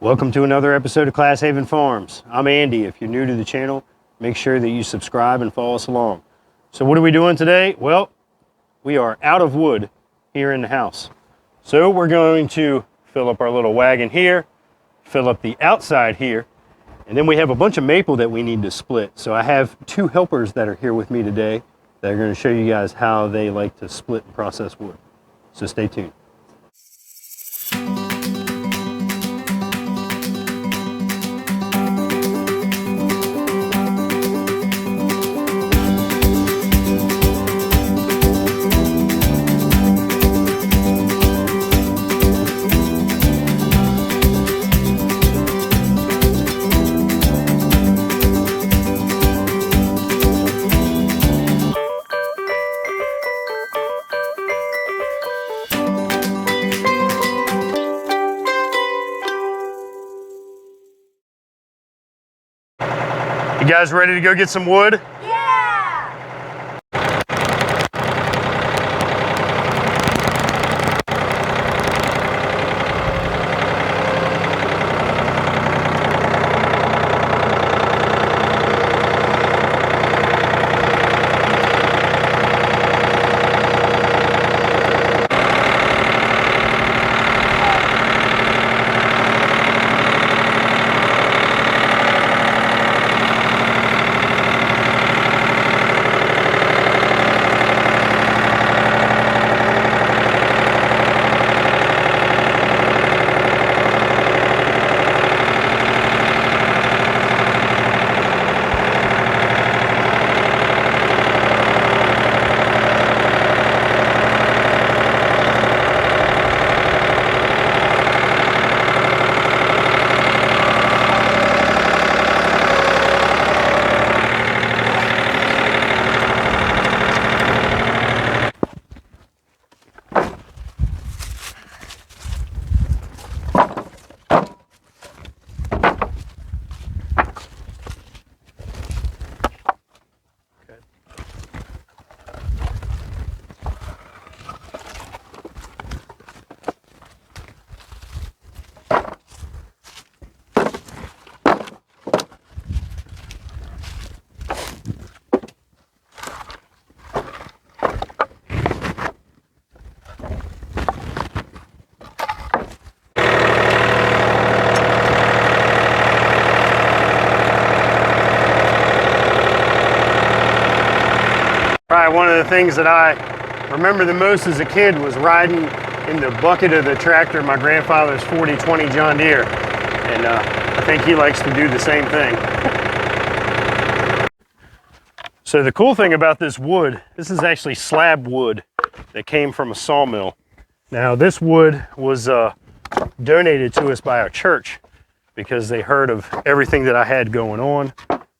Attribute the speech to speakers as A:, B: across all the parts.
A: Welcome to another episode of Class Haven Farms. I'm Andy. If you're new to the channel, make sure that you subscribe and follow us along. So what are we doing today? Well, we are out of wood here in the house. So we're going to fill up our little wagon here, fill up the outside here, and then we have a bunch of maple that we need to split. So I have two helpers that are here with me today that are going to show you guys how they like to split and process wood. So stay tuned. You guys ready to go get some wood? Probably one of the things that I remember the most as a kid was riding in the bucket of the tractor, my grandfather's 4020 John Deere, and I think he likes to do the same thing. So the cool thing about this wood, this is actually slab wood that came from a sawmill. Now this wood was donated to us by our church because they heard of everything that I had going on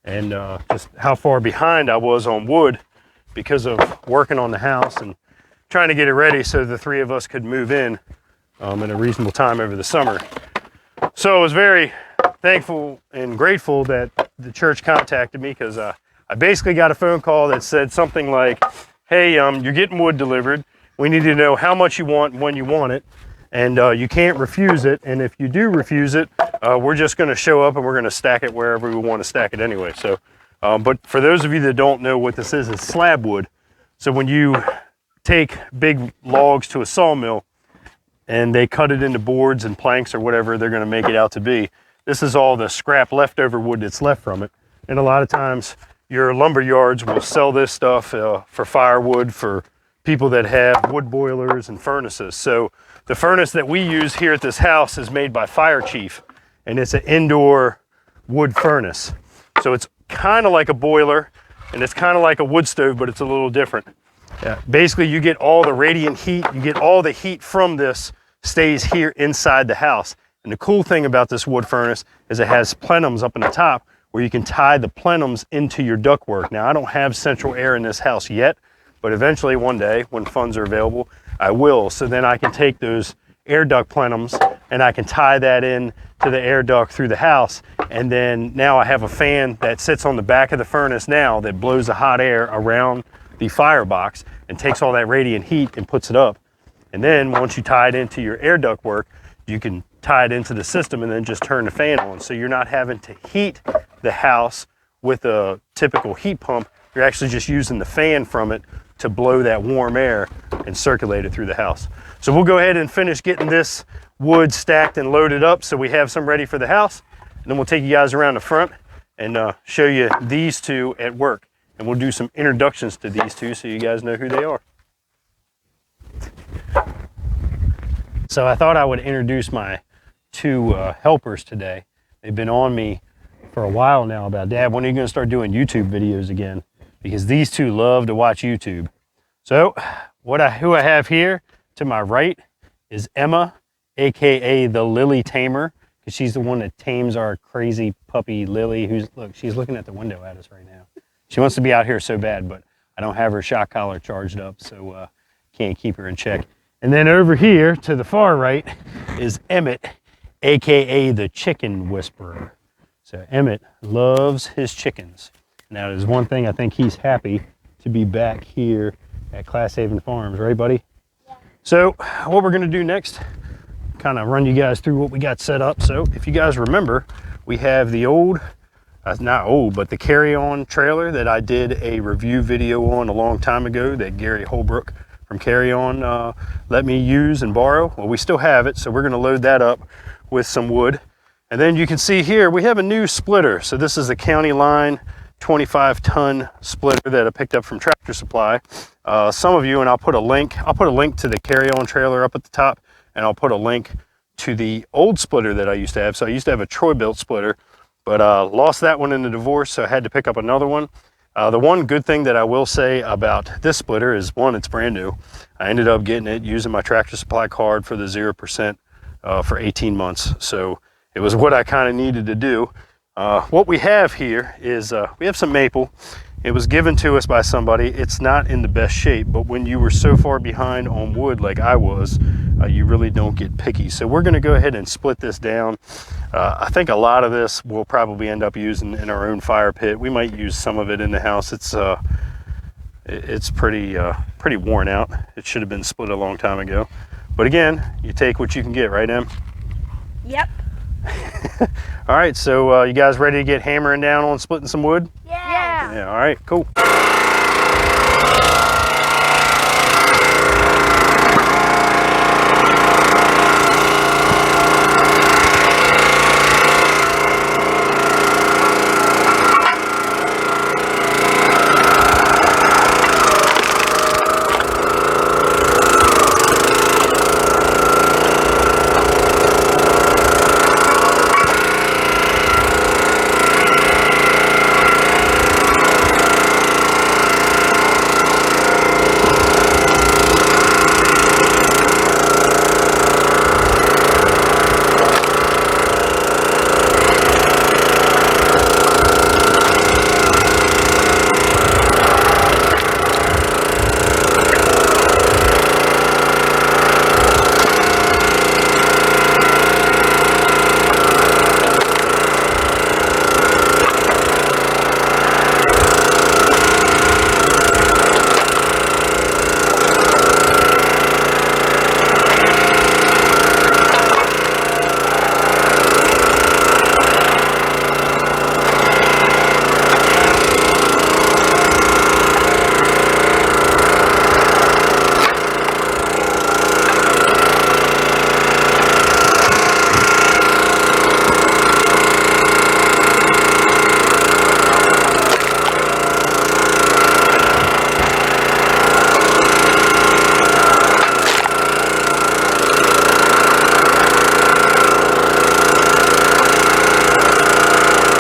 A: and just how far behind I was on wood because of working on the house and trying to get it ready so the three of us could move in at a reasonable time over the summer. So I was very thankful and grateful that the church contacted me because I basically got a phone call that said something like, hey, you're getting wood delivered. We need to know how much you want and when you want it. And you can't refuse it. And if you do refuse it, we're just gonna show up and we're gonna stack it wherever we want to stack it anyway. So. But for those of you that don't know what this is, it's slab wood. So when you take big logs to a sawmill and they cut it into boards and planks or whatever they're going to make it out to be, this is all the scrap leftover wood that's left from it. And a lot of times your lumber yards will sell this stuff for firewood for people that have wood boilers and furnaces. So the furnace that we use here at this house is made by Fire Chief, and it's an indoor wood furnace. So it's kind of like a boiler and it's kind of like a wood stove, but it's a little different. Basically you get all the radiant heat, you get all the heat from this stays here inside the house. And the cool thing about this wood furnace is it has plenums up in the top where you can tie the plenums into your ductwork. Now I don't have central air in this house yet, but eventually one day when funds are available, I will. So then I can take those air duct plenums and I can tie that in to the air duct through the house. And then now I have a fan that sits on the back of the furnace now that blows the hot air around the firebox and takes all that radiant heat and puts it up. And then once you tie it into your air duct work, you can tied into the system and then just turn the fan on. So you're not having to heat the house with a typical heat pump. You're actually just using the fan from it to blow that warm air and circulate it through the house. So we'll go ahead and finish getting this wood stacked and loaded up so we have some ready for the house. And then we'll take you guys around the front and show you these two at work. And we'll do some introductions to these two so you guys know who they are. So I thought I would introduce my two helpers today. They've been on me for a while now about, Dad, when are you going to start doing YouTube videos again? Because these two love to watch YouTube. So who I have here to my right is Emma, AKA the Lily Tamer, because she's the one that tames our crazy puppy Lily, she's looking at the window at us right now. She wants to be out here so bad, but I don't have her shock collar charged up, so can't keep her in check. And then over here to the far right is Emmett, AKA the Chicken Whisperer. So Emmett loves his chickens. Now there's one thing I think he's happy to be back here at Class Haven Farms, right buddy? Yeah. So what we're gonna do next, kind of run you guys through what we got set up. So if you guys remember, we have the old, not old, but the carry-on trailer that I did a review video on a long time ago that Gary Holbrook from Carry On let me use and borrow. Well, we still have it, so we're gonna load that up with some wood. And then you can see here, we have a new splitter. So this is a Countyline 25-ton splitter that I picked up from Tractor Supply. Some of you, and I'll put a link to the Carry On trailer up at the top, and I'll put a link to the old splitter that I used to have. So I used to have a Troy-built splitter, but lost that one in the divorce, so I had to pick up another one. The one good thing that I will say about this splitter is, one, it's brand new. I ended up getting it using my Tractor Supply card for the 0% for 18 months. So it was what I kind of needed to do. What we have here is we have some maple. It was given to us by somebody. It's not in the best shape, but when you were so far behind on wood like I was, you really don't get picky. So we're gonna go ahead and split this down. I think a lot of this we'll probably end up using in our own fire pit. We might use some of it in the house. It's pretty worn out. It should have been split a long time ago. But again, you take what you can get, right, Em?
B: Yep.
A: All right, so you guys ready to get hammering down on splitting some wood?
B: Yeah.
A: Yeah, all right, cool.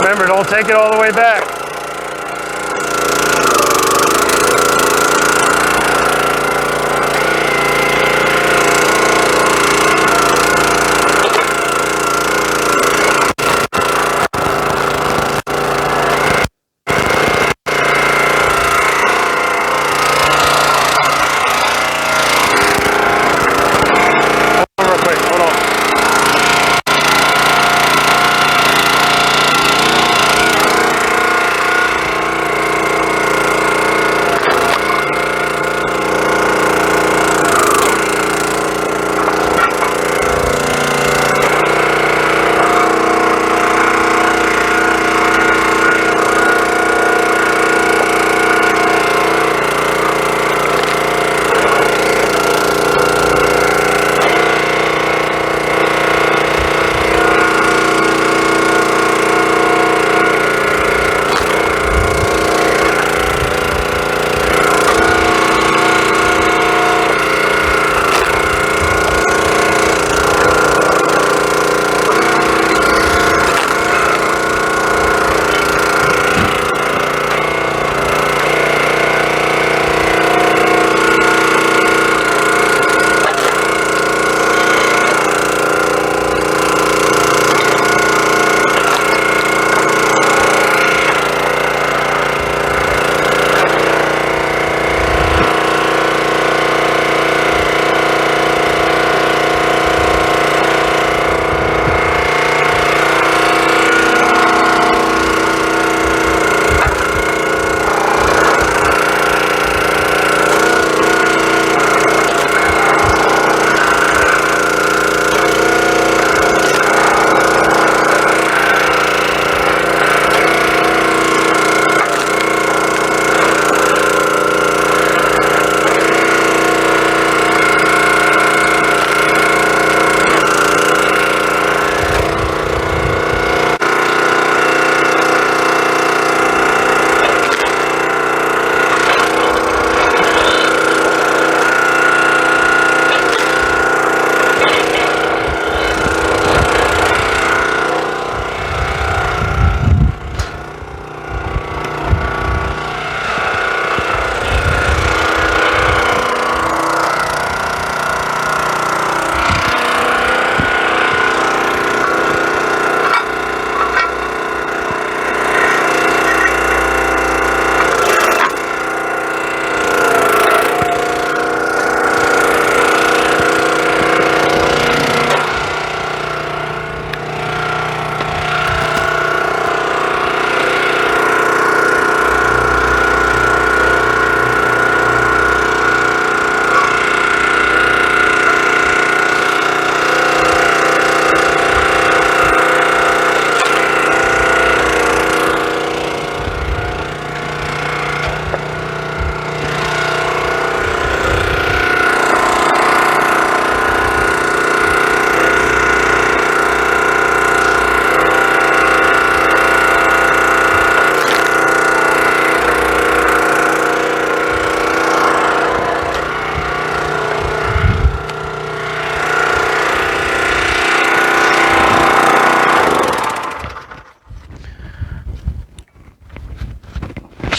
A: Remember, don't take it all the way back.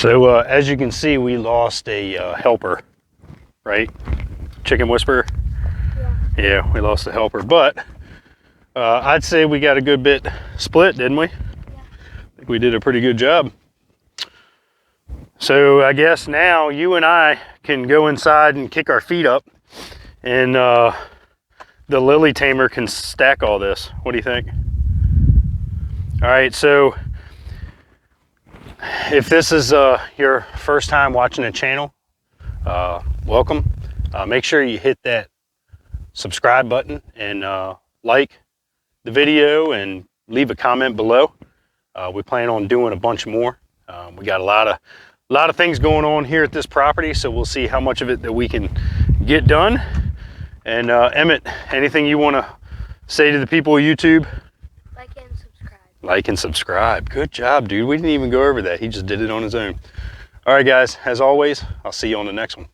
A: So as you can see, we lost a helper, right? Chicken whisperer. Yeah, we lost a helper, but I'd say we got a good bit split, didn't we? Yeah. I think we did a pretty good job. So I guess now you and I can go inside and kick our feet up, and the lily tamer can stack all this. What do you think? All right, so if this is your first time watching the channel, welcome. Make sure you hit that subscribe button and like the video and leave a comment below. We plan on doing a bunch more. We got a lot of things going on here at this property, so we'll see how much of it that we can get done. And Emmett, anything you want to say to the people of YouTube?
B: Like and subscribe.
A: Like and subscribe. Good job, dude. We didn't even go over that. He just did it on his own. All right, guys, as always, I'll see you on the next one.